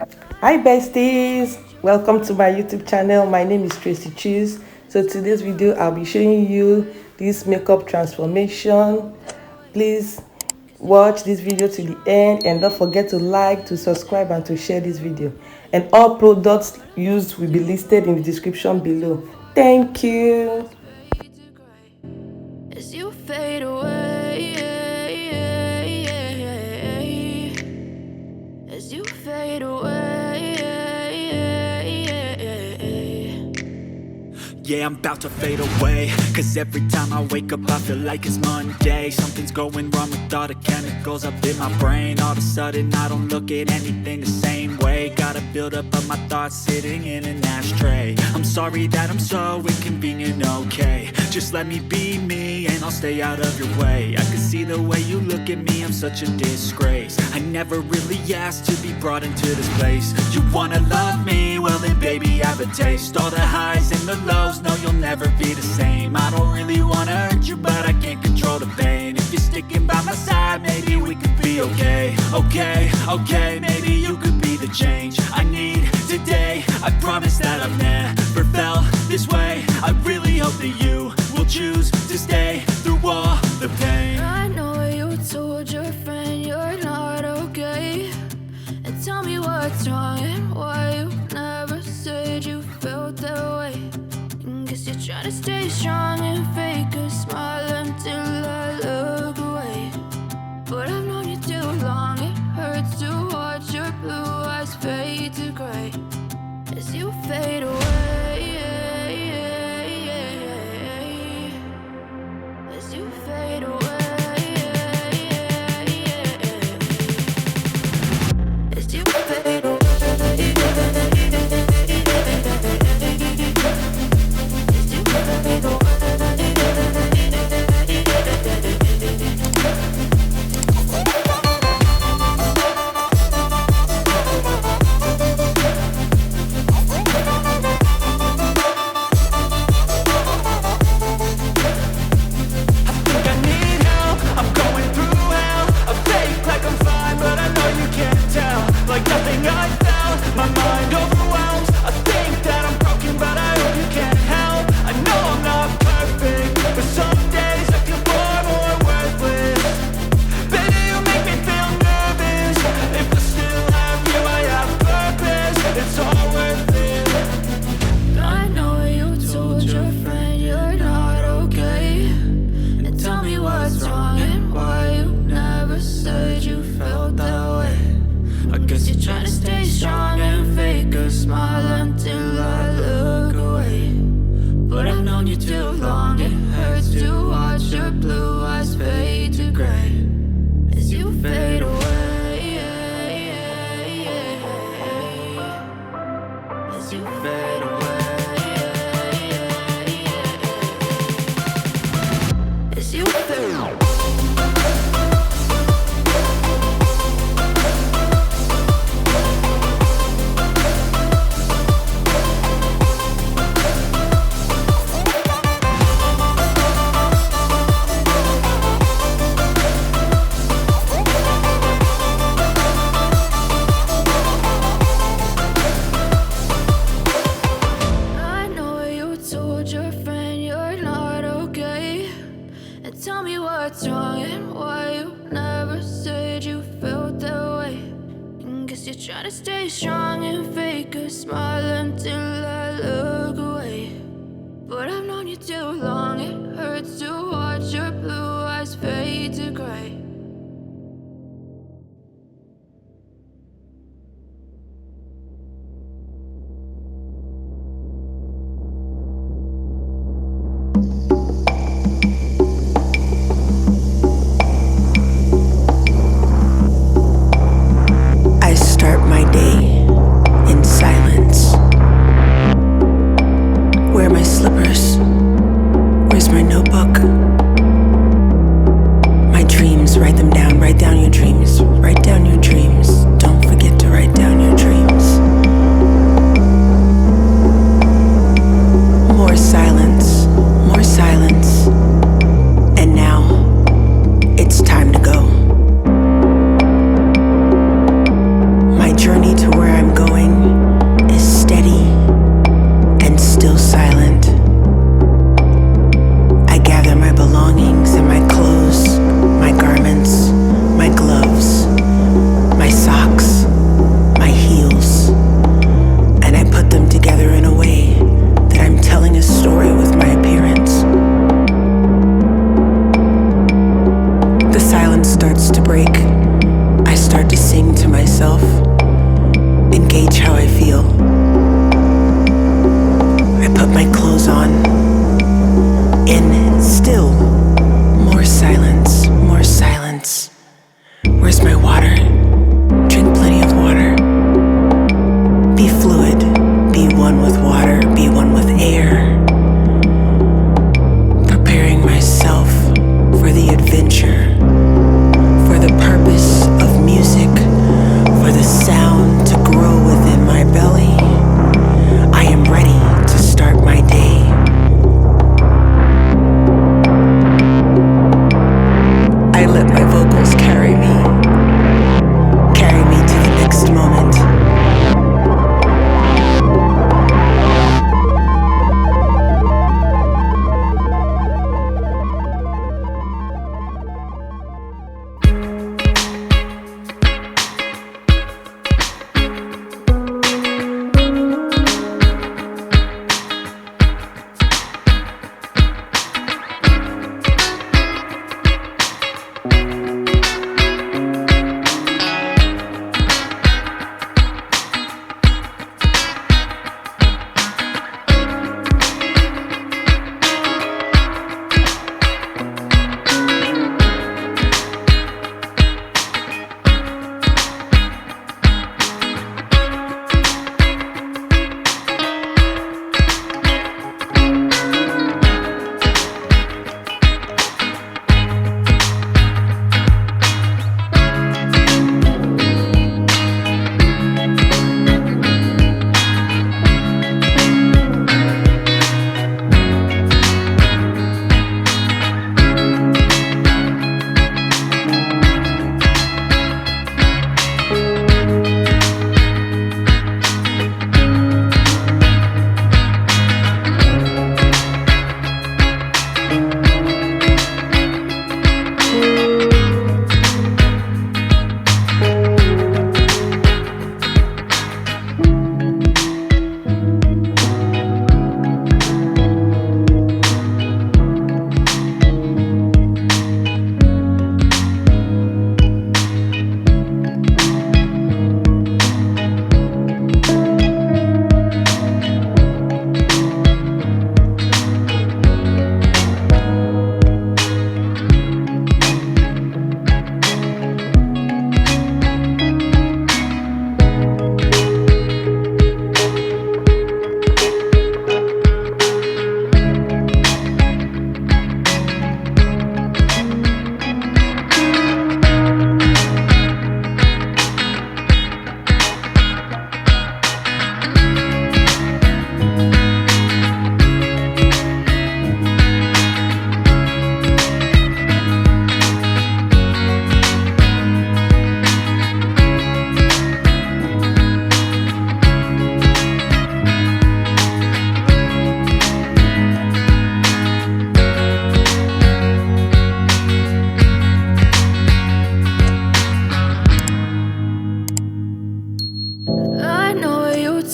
Hi besties, welcome to my YouTube channel. My name is Tracy Cheese. So today's video I'll be showing you this makeup transformation. Please watch this video to the end and don't forget to like, to subscribe and to share this video. And all products used will be listed in the description below. Thank you. As you fade away, as you fade away. Yeah, I'm about to fade away, cause every time I wake up I feel like it's Monday. Something's going wrong with all the chemicals up in my brain. All of a sudden I don't look at anything the same way. Gotta build up of my thoughts sitting in an ashtray. I'm sorry that I'm so inconvenient, okay. Just let me be me and I'll stay out of your way. I can see the way you look at me, I'm such a disgrace. I never really asked to be brought into this place. You wanna love me? Well then baby I have a taste. All the highs and the lows, no you'll never be the same. I don't really wanna hurt you but I can't control the pain. If you're sticking by my side maybe we could be okay. Okay, maybe you could be the change I need today. I promise that I've never felt this way. I really hope that you will choose to stay through all the pain. I know you told your friend you're not okay, and tell me what's wrong and why you never said you felt that way. Guess you're trying to stay strong and fake a smile until I look away. But I've known you too long, it hurts to watch your blue eyes fade to gray as you fade away, as you fade away, as you fade away. Try to stay strong and fake a smile until I look away. But I've known you too long, it hurts to watch your blue eyes fade to gray. journey to where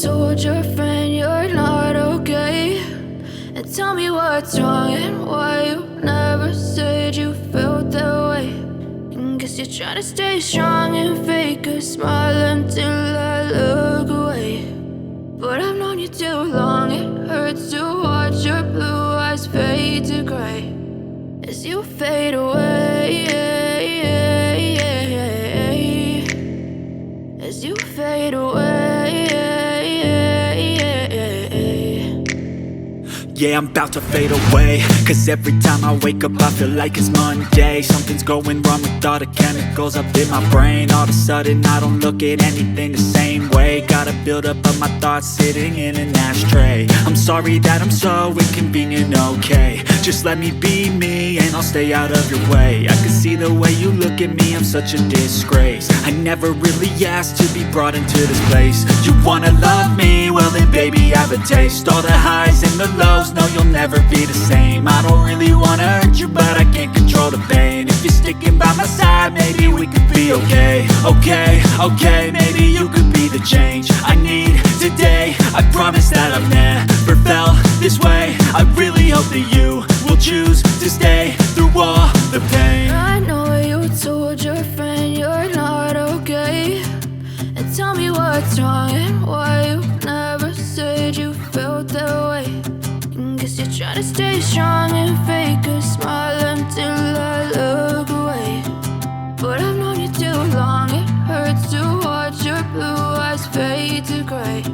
told your friend you're not okay. And tell me what's wrong and why you never said you felt that way. And guess you're trying to stay strong and fake a smile until I look away. But I've known you too long, it hurts to watch your blue eyes fade to gray as you fade away, as you fade away. Yeah, I'm about to fade away, cause every time I wake up I feel like it's Monday. Something's going wrong with all the chemicals up in my brain. All of a sudden I don't look at anything the same way. Got a buildup of my thoughts sitting in an ashtray. I'm sorry that I'm so inconvenient, okay. Just let me be me and I'll stay out of your way. I can see the way you look at me, I'm such a disgrace. I never really asked to be brought into this place. You wanna love me? Well then baby have a taste. All the highs and the lows, no, you'll never be the same. I don't really wanna hurt you, but I can't control the pain. If you're sticking by my side, maybe we could be okay. Okay, maybe you could be the change I need today. I promise that I've never felt this way. I really hope that you will choose to stay through all the pain. I know you told your friend you're not okay. And tell me what's wrong and why you never said you felt that way. Guess you're trying to stay strong and fake a smile until I look away. But I've known you too long, it hurts to watch your blue eyes fade to gray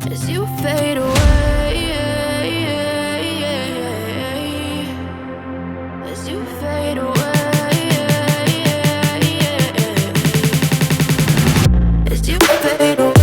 as you fade away, as you fade away, as you fade away.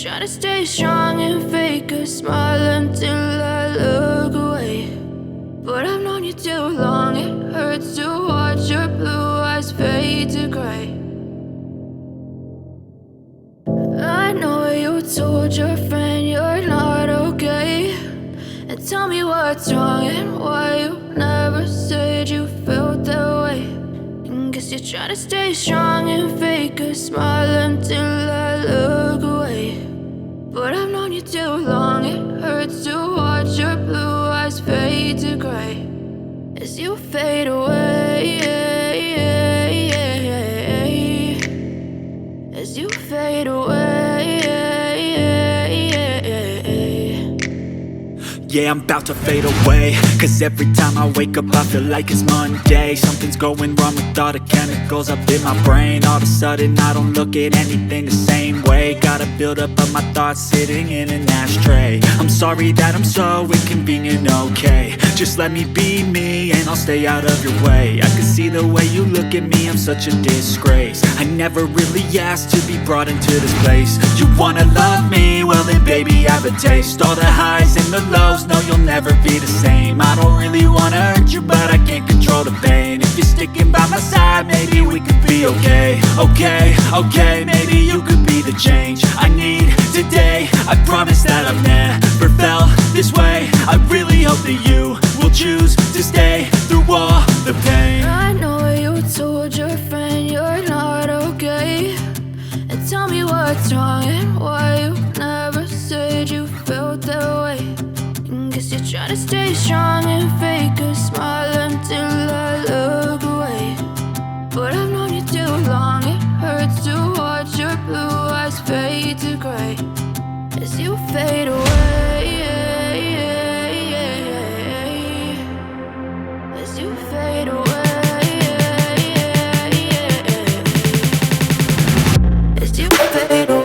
Try to stay strong and fake a smile until I look away. But I've known you too long, it hurts to watch your blue eyes fade to gray. I know you told your friend you're not okay. And tell me what's wrong and why you never said you felt that way. And guess you're trying to stay strong and fake a smile until I look away. But I've known you too long, it hurts to watch your blue eyes fade to gray as you fade away, as you fade away. Yeah, I'm about to fade away, cause every time I wake up I feel like it's Monday. Something's going wrong with all the chemicals up in my brain. All of a sudden I don't look at anything the same way. Gotta build up of my thoughts sitting in an ashtray. I'm sorry that I'm so inconvenient, okay. Just let me be me and I'll stay out of your way. I can see the way you look at me, I'm such a disgrace. I never really asked to be brought into this place. You wanna love me? Well then baby I have a taste. All the highs and the lows, no you'll never be the same. I don't really wanna hurt you but I can't control the pain. If you're sticking by my side, maybe we could be okay. Okay, maybe you could be the change I need today. I promise that I've never felt this way. I really hope that you will choose to stay through all the pain. I know you told your friend you're not okay, and tell me what's wrong and why you never said you felt that way. Guess you're trying to stay strong and fake a smile until I look away. But I've known you too long, it hurts to watch your blue eyes fade to gray as you fade away. As you fade away. As you fade away.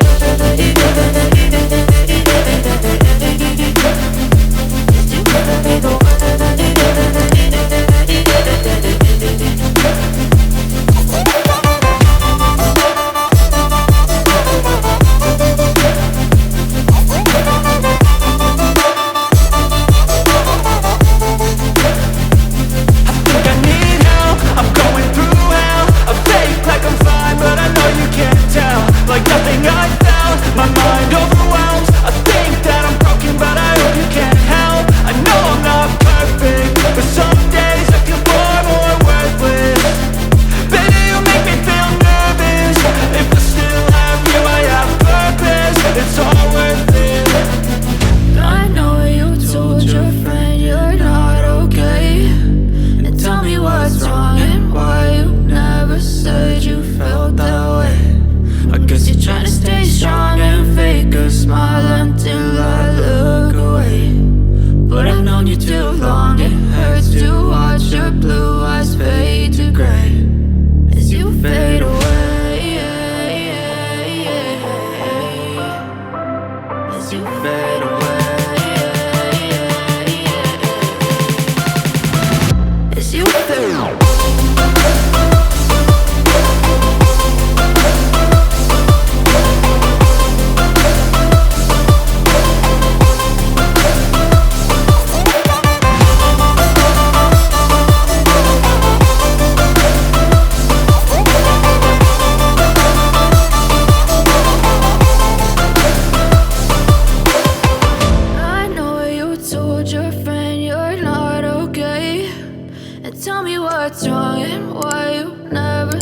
Tell me what's wrong and why you never